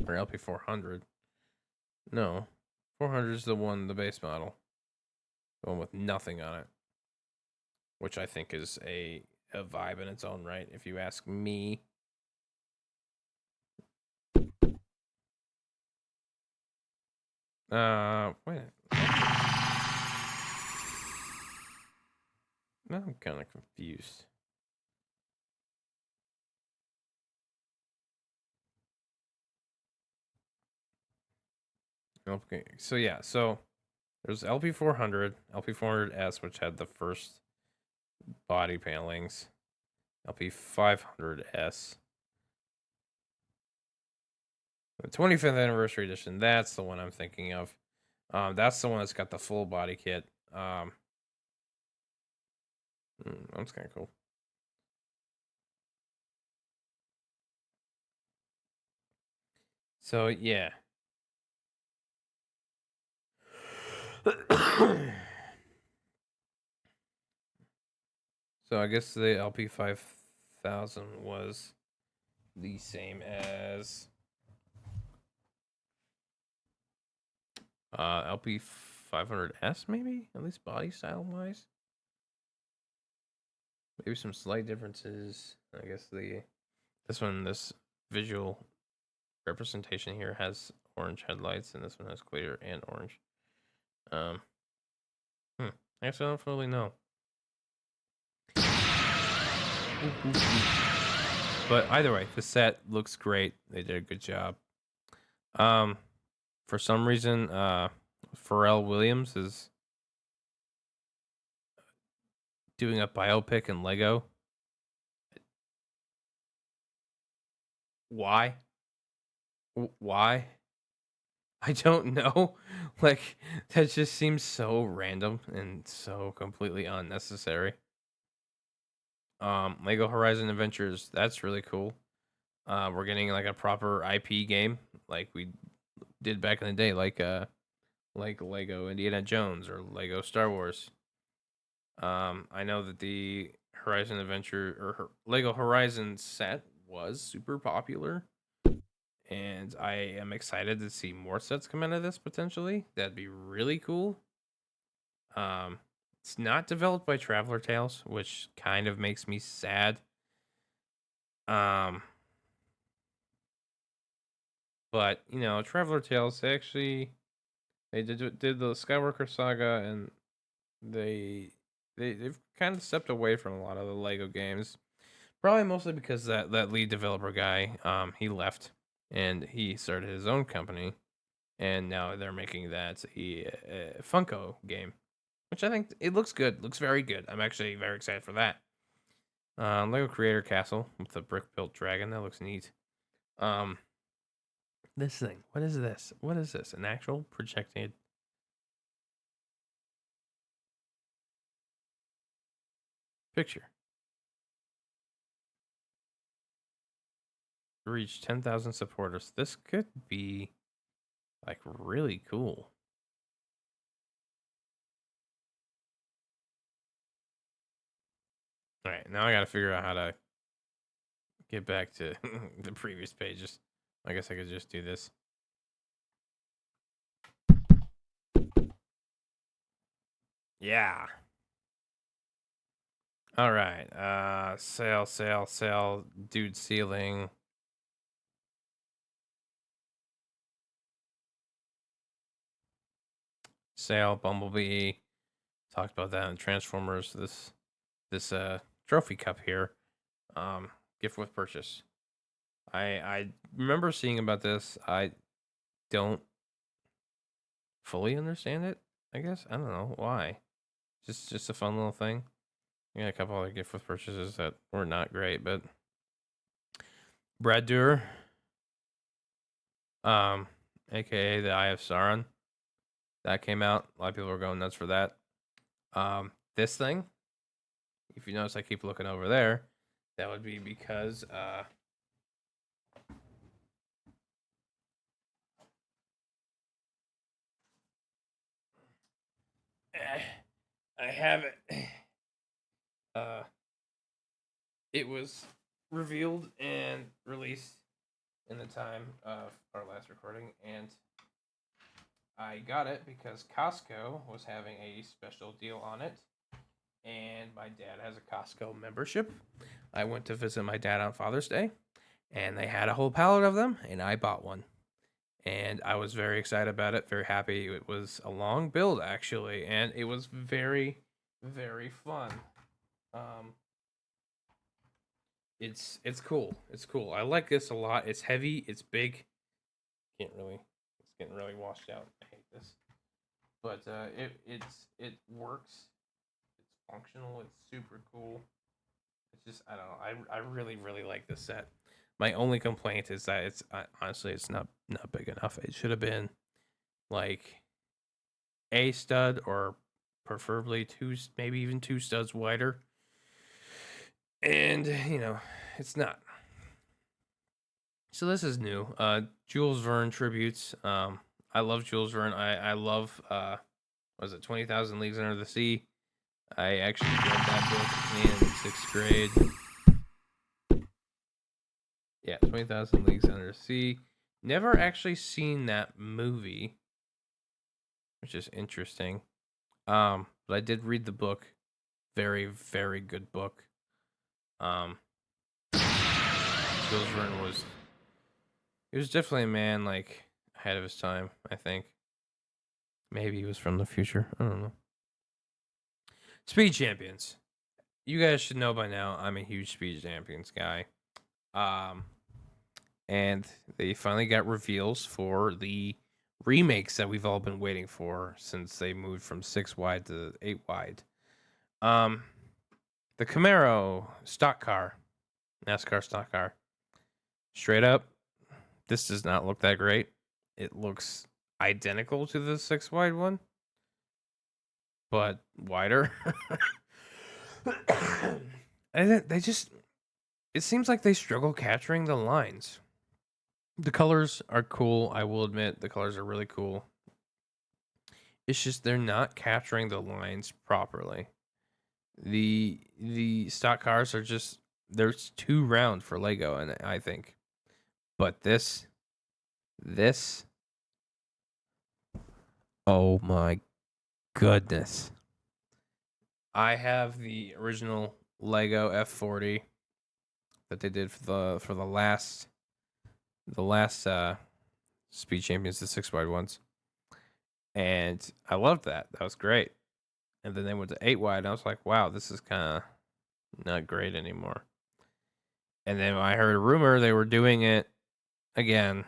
Or LP 400. No. 400 is the one, the base model. The one with nothing on it. Which I think is a vibe in its own right, if you ask me. Wait. I'm kind of confused. Okay, so yeah, so there's LP400, LP400S, which had the first body panelings, LP500S, the 25th anniversary edition. That's the one I'm thinking of. That's the one that's got the full body kit. That's kind of cool. So yeah. So I guess the LP5000 was the same as LP500S, maybe, at least body style wise. Maybe some slight differences. I guess this visual representation here has orange headlights, and this one has clear and orange. Um, I guess I don't really know. But either way, the set looks great. They did a good job. For some reason, Pharrell Williams is doing a biopic in Lego. Why? Why? I don't know. Like, that just seems so random and so completely unnecessary. Lego Horizon Adventures, that's really cool. We're getting like a proper IP game like we did back in the day, like Lego Indiana Jones or Lego Star Wars. I know that the Horizon Adventure or Lego Horizon set was super popular, and I am excited to see more sets come out of this potentially. That'd be really cool. Um, it's not developed by Traveler Tales, which kind of makes me sad. Um, but you know, Traveler Tales they did the Skywalker Saga, and they they've kind of stepped away from a lot of the Lego games. Probably mostly because that lead developer guy, he left and he started his own company, and now they're making that a Funko game, which I think it looks good. Looks very good. I'm actually very excited for that. Lego Creator Castle with the brick built dragon. That looks neat. Um, this thing. What is this? What is this? An actual projected picture. Reach 10,000 supporters. This could be like really cool. All right, now I got to figure out how to get back to the previous pages. I guess I could just do this. Yeah. All right. Sale. Dude ceiling. Sale. Bumblebee. Talked about that in Transformers. This trophy cup here. Gift with purchase. I remember seeing about this. I don't fully understand it. I guess I don't know why. Just a fun little thing. Yeah, a couple other gift with purchases that were not great, but Brad Doer, aka the Eye of Sauron, that came out. A lot of people were going nuts for that. This thing, if you notice, I keep looking over there. That would be because I have it. Uh, it was revealed and released in the time of our last recording, and I got it because Costco was having a special deal on it, and my dad has a Costco membership. I went to visit my dad on Father's Day, and they had a whole pallet of them, and I bought one. And I was very excited about it, very happy. It was a long build actually, and it was very, very fun. Um, it's cool. It's cool. I like this a lot. It's heavy. It's big. Can't really. getting really washed out. I hate this, but it works. It's functional. It's super cool. It's just I don't know. I really really like this set. My only complaint is that it's honestly it's not big enough. It should have been like a stud or preferably two, maybe even two studs wider. And it's not. So this is new. Jules Verne tributes. I love Jules Verne. I love was it 20,000 Leagues Under the Sea? I actually read that book in 6th grade. Yeah, 20,000 Leagues Under the Sea. Never actually seen that movie, which is interesting. But I did read the book. Very, very good book. Jules Verne he was definitely a man like ahead of his time, I think. Maybe he was from the future. I don't know. Speed Champions. You guys should know by now I'm a huge Speed Champions guy. And they finally got reveals for the remakes that we've all been waiting for since they moved from 6 wide to 8 wide. The Camaro stock car, NASCAR stock car. Straight up, this does not look that great. It looks identical to the 6 wide one, but wider. And they just, it seems like they struggle capturing the lines. The colors are cool. I will admit the colors are really cool. It's just they're not capturing the lines properly. The stock cars are just they're too round for Lego, and I think. But this, oh my goodness! I have the original Lego F40 that they did for the last Speed Champions, the 6 wide ones, and I loved that. That was great. And then they went to 8 wide, and I was like, wow, this is kind of not great anymore. And then I heard a rumor they were doing it again,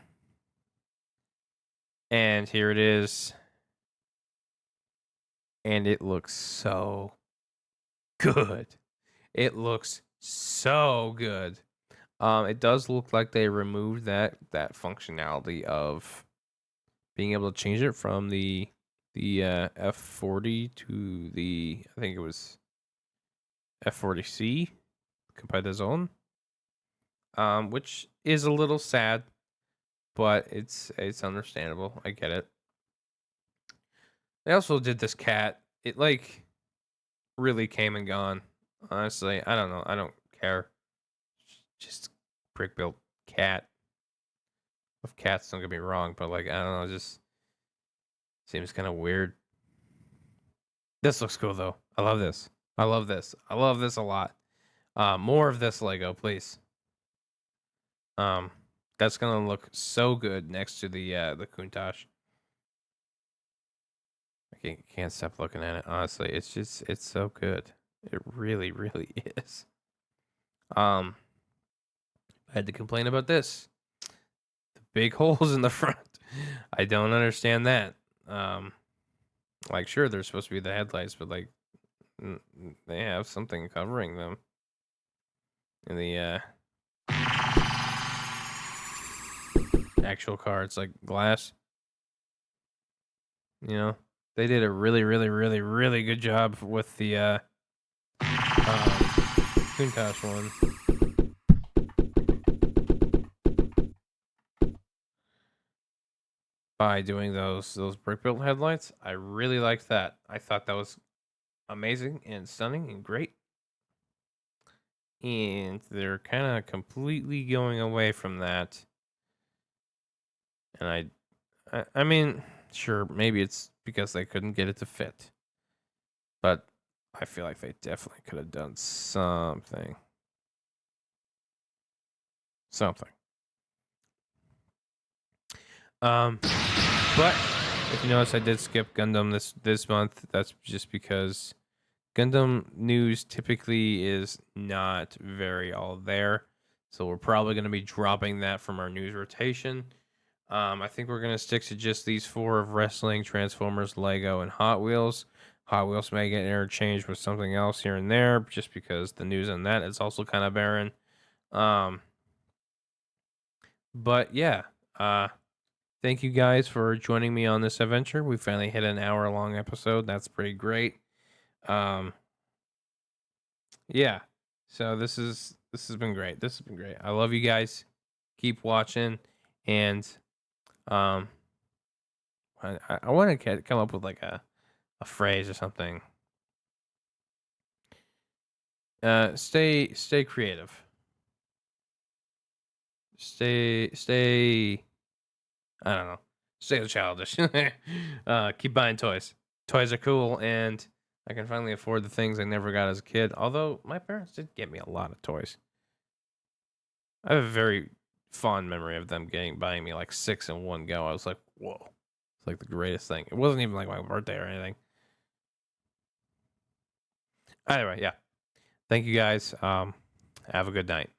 and here it is, and it looks so good. It looks so good. It does look like they removed that functionality of being able to change it from the F40 to the, I think it was F40C Competizione, which is a little sad, but it's understandable. I get it. They also did this cat. It like really came and gone. Honestly, I don't know. I don't care. Just brick built cat. Of cats, don't get me wrong, but like I don't know, it just seems kind of weird. This looks cool though. I love this. I love this. I love this a lot. More of this Lego, please. That's gonna look so good next to the Countach. I can't stop looking at it. Honestly, it's so good. It really, really is. I had to complain about this. The big holes in the front. I don't understand that. Like sure, they're supposed to be the headlights, but like they have something covering them. In the actual car, it's like glass. You know, they did a really, really, really, really good job with the Countach one. By doing those brick built headlights, I really liked that. I thought that was amazing and stunning and great. And they're kind of completely going away from that. And I mean, sure, maybe it's because they couldn't get it to fit. But I feel like they definitely could have done something. But if you notice, I did skip Gundam this month. That's just because Gundam news typically is not very all there. So we're probably going to be dropping that from our news rotation. I think we're gonna stick to just these four of wrestling, Transformers, Lego, and Hot Wheels. Hot Wheels may get interchanged with something else here and there, just because the news on that is also kind of barren. Um, but yeah, uh, thank you guys for joining me on this adventure. We finally hit an hour-long episode. That's pretty great. Um, yeah. So this has been great. This has been great. I love you guys. Keep watching, and um, I want to come up with like a phrase or something. Stay creative. Stay. I don't know. Stay childish. Keep buying toys. Toys are cool, and I can finally afford the things I never got as a kid. Although my parents did get me a lot of toys. I have a very fond memory of them buying me like 6 in one go. I was like, whoa, it's like the greatest thing. It wasn't even like my birthday or anything. Anyway, yeah. Thank you guys. Have a good night.